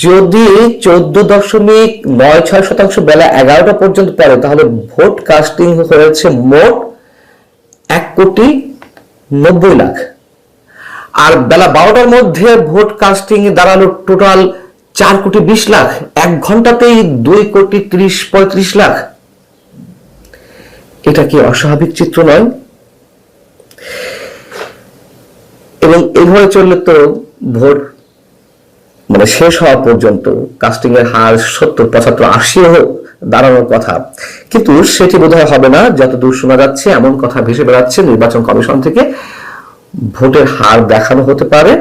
যদি 14.96% বেলা 11টা পর্যন্ত পড়ে, তাহলে ভোট কাস্টিং হয়েছে মোট 1,90,00,000। আর বেলা 12টার মধ্যে ভোট কাস্টিং দাঁড়ালো টোটাল 4,20,00,000। 1 ঘন্টাতেই 2,30,35,00,000। এটা কি অস্বাভাবিক চিত্র নয়? এবং এইভাবে চললে তো ভোট শেষ হওয়া পর্যন্ত কাস্টিং এর হার 70, 75, 80 দাঁড়ানোর কথা, কিন্তু সেটি বোধহয় হবে না। যতদূর শোনা যাচ্ছে এমন কথা ভেসে বেড়াচ্ছে নির্বাচন কমিশন থেকে, ভোটের হার দেখানো হতে পারে,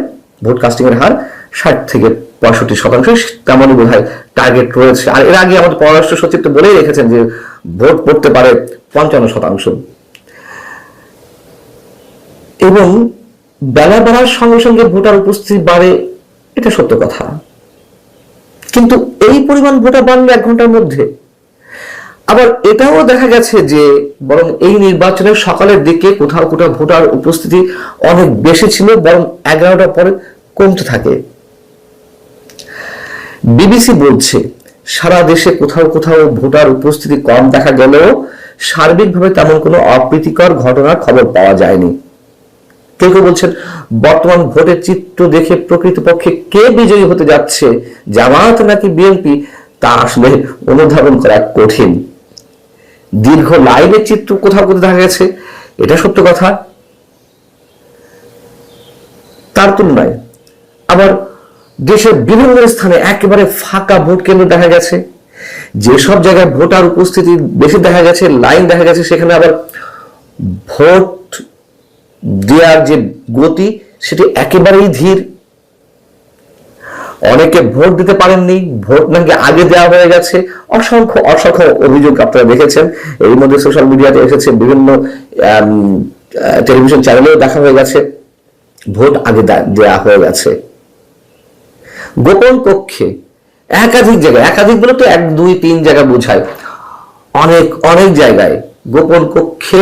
ভোট কাস্টিং এর হার 60-65%, তেমনই বোধহয় টার্গেট রয়েছে। আর এর আগে আমাদের পররাষ্ট্র সচিব তো বলেই রেখেছেন যে ভোট পড়তে পারে 55%। এবং বেলা বাড়ার সঙ্গে সঙ্গে ভোটার উপস্থিতি বাড়ে, এটা সত্য কথা, কিন্তু এই পরিমাণ ভোটার বাড়লো 1 ঘন্টার মধ্যে। আবার এটাও দেখা গেছে যে বরং এই নির্বাচনের সকালের দিকে কোথাও কোথাও ভোটার উপস্থিতি অনেক বেশি ছিল, বরং 11টার পরে কমতে থাকে। বিবিসি বলছে সারা দেশে কোথাও কোথাও ভোটার উপস্থিতি কম দেখা গেলেও সার্বিকভাবে তেমন কোনো অপ্রীতিকর ঘটনার খবর পাওয়া যায়নি। কেউ কেউ বলছেন বর্তমান ভোটের চিত্র দেখে প্রকৃতপক্ষে কে বিজয়ী হতে যাচ্ছে, জামায়াত নাকি বিএনপি, তা আসলে অনুধাবন করা কঠিন। দীর্ঘ লাইনের চিত্র কোথাও কোথাও দেখা গেছে, এটা সত্য কথা। তার তুলনায় আবার দেশের বিভিন্ন স্থানে একেবারে ফাঁকা ভোট কেন্দ্র দেখা গেছে। যেসব জায়গায় ভোটার উপস্থিতি বেশি দেখা গেছে, লাইন দেখা গেছে, সেখানে আবার ভোট দেওয়ার যে গতি সেটি একেবারেই ধীর। অনেকে ভোট দিতে পারেননি, ভোট নাকি আগে দেওয়া হয়ে গেছে। অসংখ্য অসংখ্য অভিযোগ আপনারা দেখেছেন, এর মধ্যে সোশ্যাল মিডিয়াতে এসেছে, বিভিন্ন টেলিভিশন চ্যানেলেও দেখা হয়ে গেছে, ভোট আগে দেওয়া হয়ে গেছে। গোপন কক্ষে একাধিক জায়গায়, একাধিক বলে তো 1, 2, 3 জায়গা বোঝায়, অনেক অনেক জায়গায় গোপন কক্ষে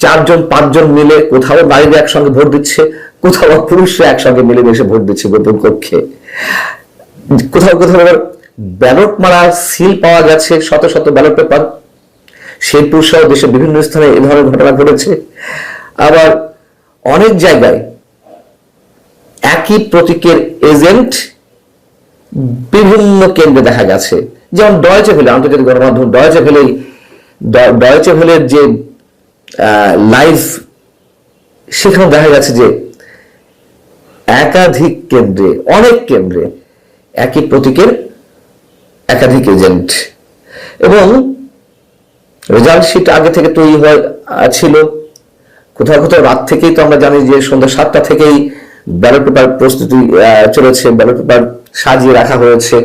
4-5 জন মিলে, কোথাও নারীরা একসঙ্গে ভোট দিচ্ছে, কোথাও পুরুষরা একসঙ্গে মিলেমিশে ভোট দিচ্ছে গোপন কক্ষে। কোথাও কোথাও ব্যালট মারা সিল পাওয়া গেছে, শত শত ব্যালট পেপার। শেরপুর সহ দেশের বিভিন্ন স্থানে এ ধরনের ঘটনা ঘটেছে। আবার অনেক জায়গায় একই প্রতীকের এজেন্ট বিভিন্ন কেন্দ্রে দেখা গেছে। যেমন ডয়েচে ভেলে, আন্তর্জাতিক গণমাধ্যম ডয়েচে ভেলের যে লাইভ, সেখানে দেখা গেছে যে একাধিক কেন্দ্রে, অনেক কেন্দ্রে একই প্রতীকের একাধিক এজেন্ট। এবং রেজাল্ট শিট আগে থেকে তৈরি ছিল, কোথাও কোথাও রাত থেকেই, তো আমরা জানি যে সন্ধ্যা 7টা থেকেই ব্যালট পেপার প্রস্তুতি চলেছে, ব্যালট পেপার সাজিয়ে রাখা হয়েছে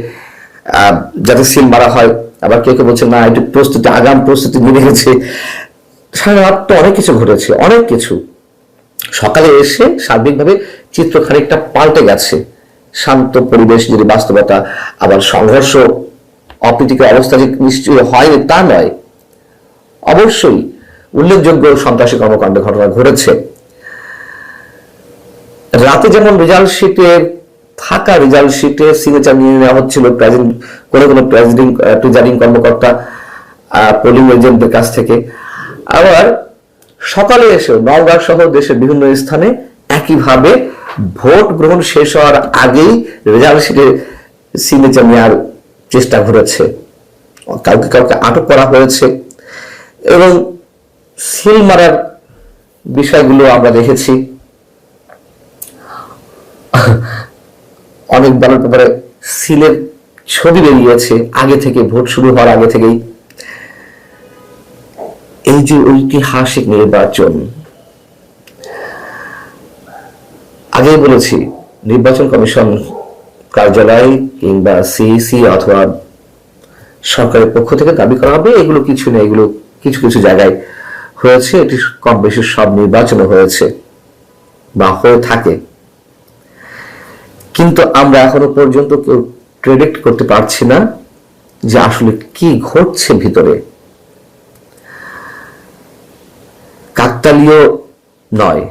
যাতে সিল মারা হয়। আবার কেউ কেউ বলছে না, একটু প্রস্তুতি, আগাম প্রস্তুতি নিয়ে গেছে। সারা রাত তো অনেক কিছু ঘটেছে, অনেক কিছু। সকালে এসে সার্বিকভাবে চিত্র খানিকটা পাল্টে গেছে। শান্ত পরিবেশ যদি বাস্তবতা, আবার সংঘর্ষ, অপ্রীতিকর অবস্থা যে নিশ্চয়ই হয়নি তা নয়, অবশ্যই উল্লেখযোগ্য সন্ত্রাসী কর্মকাণ্ড ঘটনা ঘটেছে। রাতে যেমন রেজাল্ট শিটে, ফাঁকা রেজাল্ট শিটে সিগনেচার নিয়ে নেওয়া হচ্ছিল কোনো প্রেজাইডিং কর্মকর্তা, পোলিং এজেন্টদের কাছ থেকে। আবার সকালে এসে নওগাঁ সহ দেশের বিভিন্ন স্থানে একইভাবে ভোট গ্রহণ শেষ হওয়ার আগেই রেজাল্ট শিটে সিগনেচার নেওয়ার চেষ্টা ঘটেছে। কাউকে কাউকে আটক করা হয়েছে এবং সিল মারার বিষয়গুলো আমরা দেখেছি। অনেক ব্যালট পেপারে সিলের ছবি বেরিয়েছে আগে থেকে, ভোট শুরু হওয়ার আগে থেকেই। এই যে ঐতিহাসিক নির্বাচন, আগেই বলেছি, নির্বাচন কমিশন কার্যালয় কিংবা সিইসি অথবা সরকারের পক্ষ থেকে দাবি করা হবে এগুলো কিছু নেই, এগুলো কিছু কিছু জায়গায় হয়েছে, এটি কম বেশি সব নির্বাচনে হয়েছে বা হয়ে থাকে। কিন্তু আমরা এখনো পর্যন্ত কেউ প্রেডিক্ট করতে পারছি না যে আসলে কি ঘটছে ভিতরে। কাকতালীয় নয়,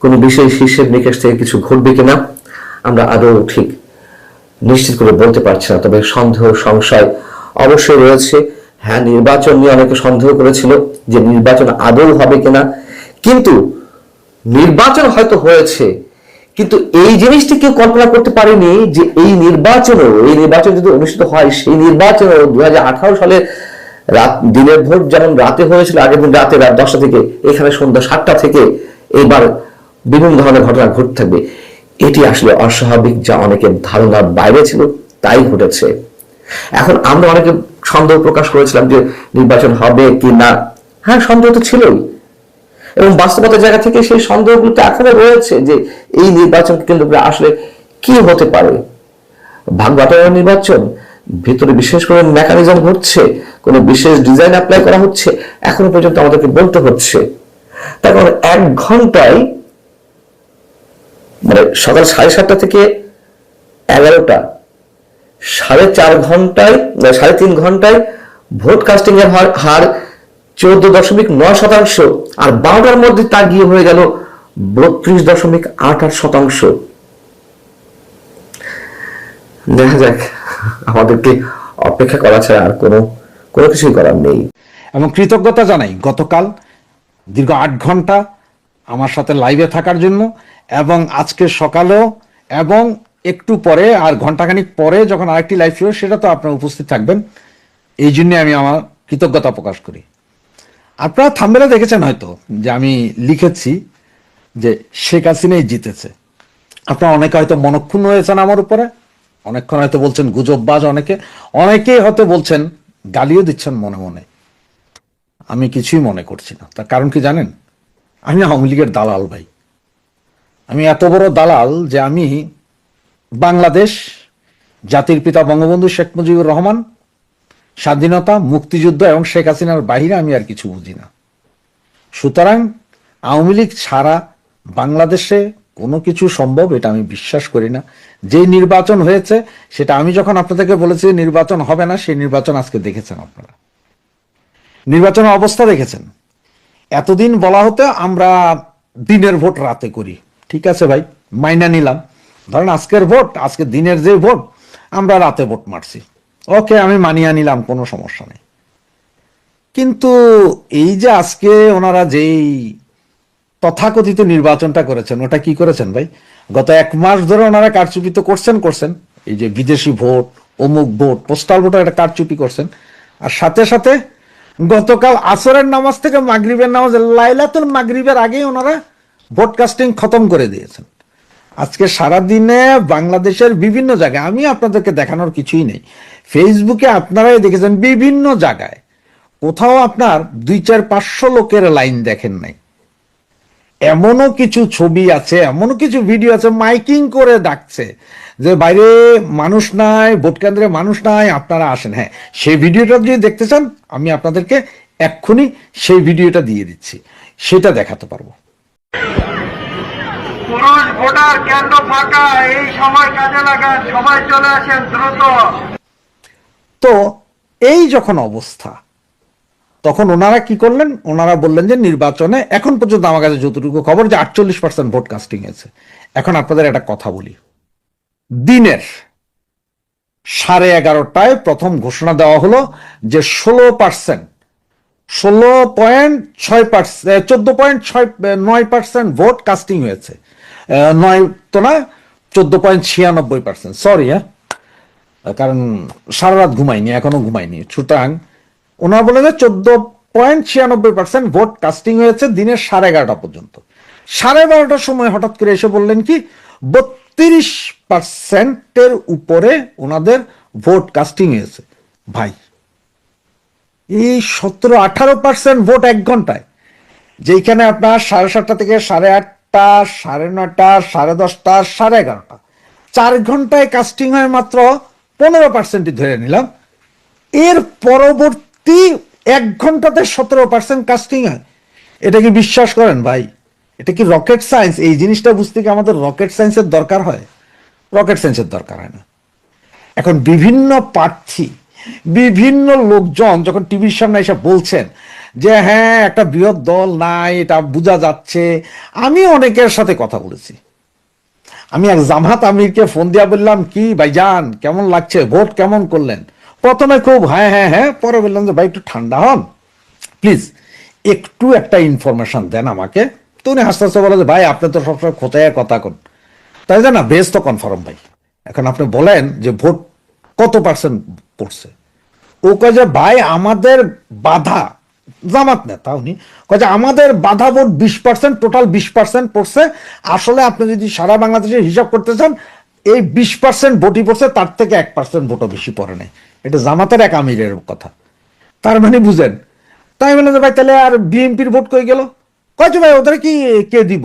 কোন বিশেষ হিসেব নিকেশ থেকে কিছু ঘটবে কিনা আমরা আদৌ ঠিক নিশ্চিত করে বলতে পারছে না, তবে সন্দেহ সংশয় অবশ্যই রয়েছে। হ্যাঁ, নির্বাচন নিয়ে অনেকে সন্দেহ করেছিল যে নির্বাচন আদৌ হবে কিনা, কিন্তু নির্বাচন হয়তো হয়েছে, কিন্তু এই জিনিসটি কেউ কল্পনা করতে পারেনি যে এই নির্বাচন যদি অনুষ্ঠিত হয়, সেই নির্বাচন 2018 সালের দিনের ভোট যেমন রাতে হয়েছিল, আগের দিন রাতে রাত 10টা থেকে এখানে সন্ধ্যা 7টা থেকে এবার বিভিন্ন ধরনের ঘটনা ঘটতে থাকবে। এটি আসলে অস্বাভাবিক, যা অনেকের ধারণার বাইরে ছিল, তাই ঘটেছে। এখন আমরা অনেকে সন্দেহ প্রকাশ করেছিলাম যে নির্বাচন হবে কি না। হ্যাঁ, সন্দেহ তো ছিলই, এবং বাস্তবতার জায়গা থেকে সেই সন্দেহগুলো তো এখনো রয়েছে যে এই নির্বাচনকে কেন্দ্র করে আসলে কি হতে পারে। ভাগ বাটোয়ারা নির্বাচন, ভিতরে বিশেষ করে মেকানিজম ঘটছে, কোন বিশেষ ডিজাইন অ্যাপ্লাই করা হচ্ছে, এখনো পর্যন্ত আমাদেরকে বলতে হচ্ছে। তার কারণ 1 ঘন্টায়, মানে সকাল 7:30 থেকে 11টা, 4.5 ঘন্টায়, 3.5 ঘন্টায় ভোট কাস্টিং এর হার 14.9%, আর 12টার মধ্যে তা গিয়ে হয়ে গেল 32.88%। দেখা যাক, আমাদেরকে অপেক্ষা করা ছাড়া আর কোনো কিছুই করার নেই। এবং কৃতজ্ঞতা জানাই গতকাল দীর্ঘ 8 ঘন্টা আমার সাথে লাইভে থাকার জন্য, এবং আজকে সকালেও, এবং একটু পরে আর ঘন্টাখানিক পরে যখন আরেকটি লাইভ ছিল সেটা তো আপনারা উপস্থিত থাকবেন, এই জন্য আমি আমার কৃতজ্ঞতা প্রকাশ করি। আপনারা থাম্বনেলে দেখেছেন হয়তো যে আমি লিখেছি যে শেখ হাসিনাই জিতেছে। আপনারা অনেকে হয়তো মনক্ষুণ্ণ হয়েছেন আমার উপরে, অনেকক্ষণ হয়তো বলছেন গুজববাজ, অনেকেই হয়তো বলছেন, গালিও দিচ্ছেন মনে মনে। আমি কিছুই মনে করছি না। তার কারণ কি জানেন? আমি আওয়ামী লীগের দালাল ভাই। আমি এত বড় দালাল যে আমি বাংলাদেশ, জাতির পিতা বঙ্গবন্ধু শেখ মুজিবুর রহমান, স্বাধীনতা, মুক্তিযুদ্ধ এবং শেখ হাসিনার বাহিরে আমি আর কিছু বুঝি না। সুতরাং আওয়ামী লীগ ছাড়া বাংলাদেশে কোনো কিছু সম্ভব এটা আমি বিশ্বাস করি না। যে নির্বাচন হয়েছে সেটা আমি যখন আপনাদেরকে বলেছি নির্বাচন হবে না, সেই নির্বাচন আজকে দেখেছেন আপনারা। নির্বাচনের অবস্থা দেখেছেন। এতদিন বলা হতো আমরা দিনের ভোট রাতে করি, ঠিক আছে ভাই, মাইনা নিলাম। ধরেন আজকের ভোট, আজকে দিনের যে ভোট, আমরা রাতে ভোট মারছি, ওকে, আমি মানিয়ে নিলাম, কোনো সমস্যা নেই। কিন্তু এই যে আজকে ওনারা যেই তথাকথিত নির্বাচনটা করেছেন, ওটা কি করেছেন ভাই? গত 1 মাস ধরে ওনারা কারচুপি তো করছেন। এই যে বিদেশি ভোট, অমুক ভোট, পোস্টাল ভোটের একটা কারচুপি করছেন। আর সাথে সাথে গতকাল আসরের নামাজ থেকে মাগরিবের নামাজ, লাইলাতুল মাগরিবের আগেই ওনারা ভোট কাস্টিং খতম করে দিয়েছেন। আজকে সারাদিনে বাংলাদেশের বিভিন্ন জায়গায়, আমি আপনাদেরকে দেখানোর কিছুই নেই, ফেসবুকে আপনারাই দেখেছেন বিভিন্ন জায়গায়, কোথাও আপনার 200-500 লোকের লাইন দেখেন নাই। এমনও কিছু ছবি আছে, এমনও কিছু ভিডিও আছে, মাইকিং করে ডাকছে যে বাইরে মানুষ নাই, ভোট কেন্দ্রে মানুষ নাই, আপনারা আসেন। হ্যাঁ, সেই ভিডিওটা যদি দেখতে চান আমি আপনাদেরকে এক্ষুনি সেই ভিডিওটা দিয়ে দিচ্ছি, সেটা দেখাতে পারবো। পুরুষ ভোটার কেন্দ্র ফাঁকা, এই সময় কাজে লাগান, সবাই চলে আসেন দ্রুত। তো এই যখন অবস্থা, তখন ওনারা কি করলেন? ওনারা বললেন যে নির্বাচনে, এখন পর্যন্ত আমার কাছে যতটুকু খবর, যে 48% ভোট কাস্টিং হয়েছে। এখন আপনাদের একটা কথা বলি, দিনের 11:30টায় প্রথম ঘোষণা দেওয়া হলো যে 14.9% ভোট কাস্টিং হয়েছে। 9 তো না, 14.96%, সরি, হ্যাঁ, কারণ সারা রাত ঘুমাইনি, এখনো ঘুমাইনি। সুতরাং ওনারা বলেন যে 14.96% ভোট কাস্টিং হয়েছে দিনের 11:30 পর্যন্ত। 12:30টার সময় হঠাৎ করে এসে বললেন কি 32%-এর উপরে ওনাদের ভোট কাস্টিং হয়েছে। ভাই, এই 17-18% ভোট 1 ঘন্টায়, যেখানে আপনার 7:30 থেকে 8:30, 9:30, 10:30, 11:30, 4 ঘন্টায় কাস্টিং হয় মাত্র 15%, ধরে নিলাম। এর পরবর্তী 1 ঘন্টাতে 17% কাস্টিং হয়। এটা কি বিশ্বাস করেন ভাই? এটা কি রকেট সায়েন্স? এই জিনিসটা বুঝতে কি আমাদের রকেট সায়েন্সের দরকার হয়? রকেট সায়েন্সের দরকার হয় না। এখন বিভিন্ন প্রার্থী, বিভিন্ন লোকজন যখন টিভির সামনে এসে বলছেন যে হ্যাঁ একটা বৃহৎ দল নাই, এটা বোঝা যাচ্ছে, আমি অনেকের সাথে কথা বলেছি, আমি এক জামাত আমিরকে ফোন দিয়া বললাম, কি ভাইজান কেমন লাগছে, ভোট কেমন করলেন? প্রথমে খুব হ্যাঁ হ্যাঁ হ্যাঁ, পরে বললাম যে ভাই একটু ঠান্ডা হন, প্লিজ একটু একটা ইনফরমেশন দেন আমাকে। তো উনি হাসতে হাসতে বলে যে ভাই আপনি তো সবসময় খোঁচায় কথা কন, তাই না, বেশ তো কনফার্ম ভাই, এখন আপনি বলেন যে ভোট কত পার্সেন্ট পড়ছে। ও কয় যে ভাই আমাদের বাধা, জামাত নেতা উনি, কয় যে আমাদের বাধা ভোট 20%, টোটাল 20% পড়ছে। আসলে আপনি যদি সারা বাংলাদেশে হিসাব করতে চান, এই 20% ভোটই পড়ছে, তার থেকে 1% ভোটও বেশি পড়ে নাই। এটা জামাতের এক আমিরের কথা, তার মানে বুঝেন। তাই বললেন যে ভাই তাহলে আর বিএনপির ভোট কই গেল? কয় যে ভাই ওদের কি কে দিব,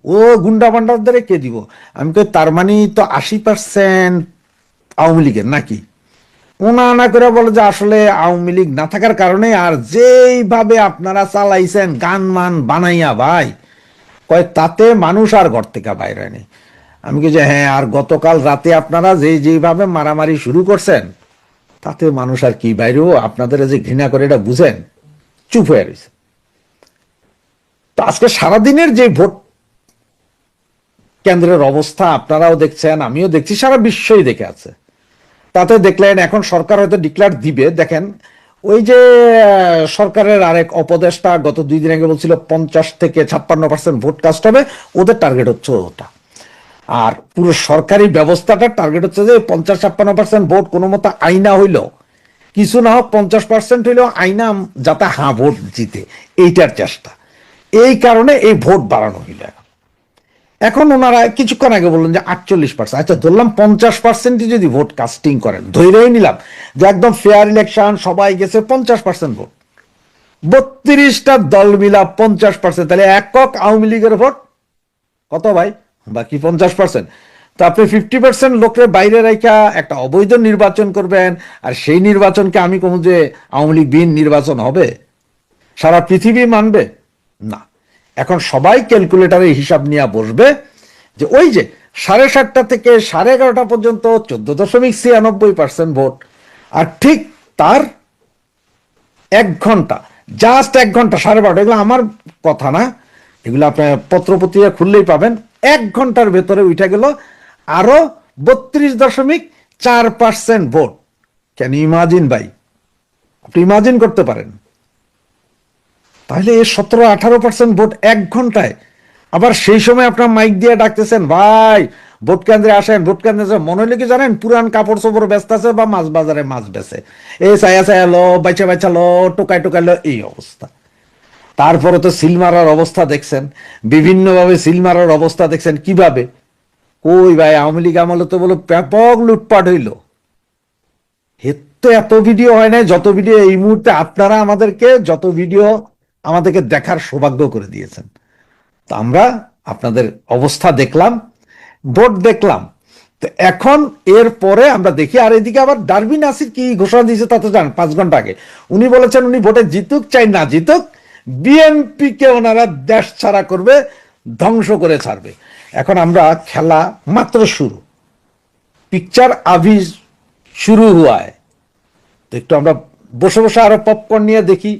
ও গুন্ডা বান্ডারদের কে দিব? আমি কই তার মানে তো 80% আওয়ামী লীগের নাকি? ওনা না করে বলে যে আসলে আওয়ামী লীগ না থাকার কারণে, আর যেইভাবে আপনারা চালাইছেন গান মান বানাইয়া ভাই, কয় তাতে মানুষ আর ঘর থেকে বাইরে হয়নি। আমি কি যে হ্যাঁ, আর গতকাল রাতে আপনারা যেইভাবে মারামারি শুরু করছেন, তাতে মানুষ আর কি বাইরেও, আপনাদের যে ঘৃণা করে এটা বুঝেন, চুপ হয়ে রয়েছে। তো আজকে সারাদিনের যে ভোট কেন্দ্রের অবস্থা আপনারাও দেখছেন, আমিও দেখছি, সারা বিশ্বই দেখে আছে। তাতে দেখলেন এখন সরকার হয়তো ডিক্লেয়ার দিবে। দেখেন ওই যে সরকারের আরেক উপদেষ্টা গত 2 দিন আগে বলছিল 50 থেকে 56% ভোট কাস্ট হবে, ওদের টার্গেট হচ্ছে ওটা। আর পুরো সরকারি ব্যবস্থাটার টার্গেট হচ্ছে যে 50-56% ভোট কোনো মতো আইনা হইল, কিছু না হোক 50% হইলেও আইনা যাতে হ্যাঁ ভোট জিতে, এইটার চেষ্টা। এই কারণে এই ভোট বাড়ানো হইল। এখন ওনারা কিছুক্ষণ আগে বললেন যে 48%। আচ্ছা ধরলাম 50% যদি ভোট কাস্টিং করেন, ধরেই নিলাম যে একদম ফেয়ার ইলেকশন, সবাই গেছে, 50% ভোট, 32টা দল মিলা 50%, তাহলে একক আওয়ামী লীগের ভোট কত ভাই? বাকি 50%। তো আপনি 50% লোকের বাইরে রেখা একটা অবৈধ নির্বাচন করবেন, আর সেই নির্বাচনকে আমি কমু যে আওয়ামী লীগ বিহীন নির্বাচন হবে, সারা পৃথিবী মানবে না। এখন সবাই ক্যালকুলেটারে হিসাব নিয়ে বসবে যে ওই যে 7:30 থেকে 11:30 পর্যন্ত 14.96% ভোট, আর ঠিক তার 1 ঘন্টা, জাস্ট 1 ঘন্টা, 12:30, এগুলো আমার কথা না, এগুলো আপনার পত্রপত্রিকা খুললেই পাবেন। 1 ঘন্টার ভেতরে উঠে গেল আরো 32.4% ভোট। ক্যান ইমাজিন ভাই, আপনি ইমাজিন করতে পারেন? তাহলে এই 17-18% ভোট 1 ঘন্টায়। আবার সেই সময় আপনার মাইক দিয়ে ডাকতেছেন ভাই ভোট কেন্দ্রে আসেন, ভোট কেন্দ্রে। মনে হলে কি জানেন, পুরান কাপড় চোপড় ব্যস্ত আছে বা মাছ বাজারে মাছ বেচে, এই ছায়া ছায়া লো, বাইচা বাইচা লো, টোকাই টোকাই লো, এই অবস্থা। তারপরে তো সিল মারার অবস্থা দেখছেন, বিভিন্নভাবে সিল মারার অবস্থা দেখছেন কিভাবে। কই ভাই আওয়ামী লীগ আমলে তো বলো ব্যাপক লুটপাট হইল, এত ভিডিও হয় নাই যত ভিডিও এই মুহূর্তে আপনারা আমাদেরকে, যত ভিডিও আমাদেরকে দেখার সৌভাগ্য করে দিয়েছেন। তো আমরা আপনাদের অবস্থা দেখলাম, ভোট দেখলাম। তো এখন এর পরে আমরা দেখি, আর এদিকে আবার ডারবি নাসির কি ঘোষণা দিয়েছে তা তো জান, 5 ঘন্টা আগে উনি বলেছেন উনি ভোটে জিতুক চাই না জিতুক, বিএনপি কে ওনারা দেশ ছাড়া করবে, ধ্বংস করে ছাড়বে। এখন আমরা খেলা মাত্র শুরু, পিকচার আভি শুরু হুয়ায়। তো একটু আমরা বসে বসে আরো পপকর্ন নিয়ে দেখি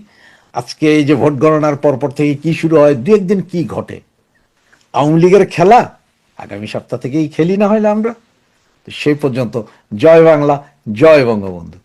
আজকে এই যে ভোট গণনার পরপর থেকে কি শুরু হয়, 2-1 দিন কি ঘটে। আওয়ামী লীগের খেলা আগামী সপ্তাহ থেকেই খেলি না হলে আমরা। তো সেই পর্যন্ত জয় বাংলা, জয় বঙ্গবন্ধু।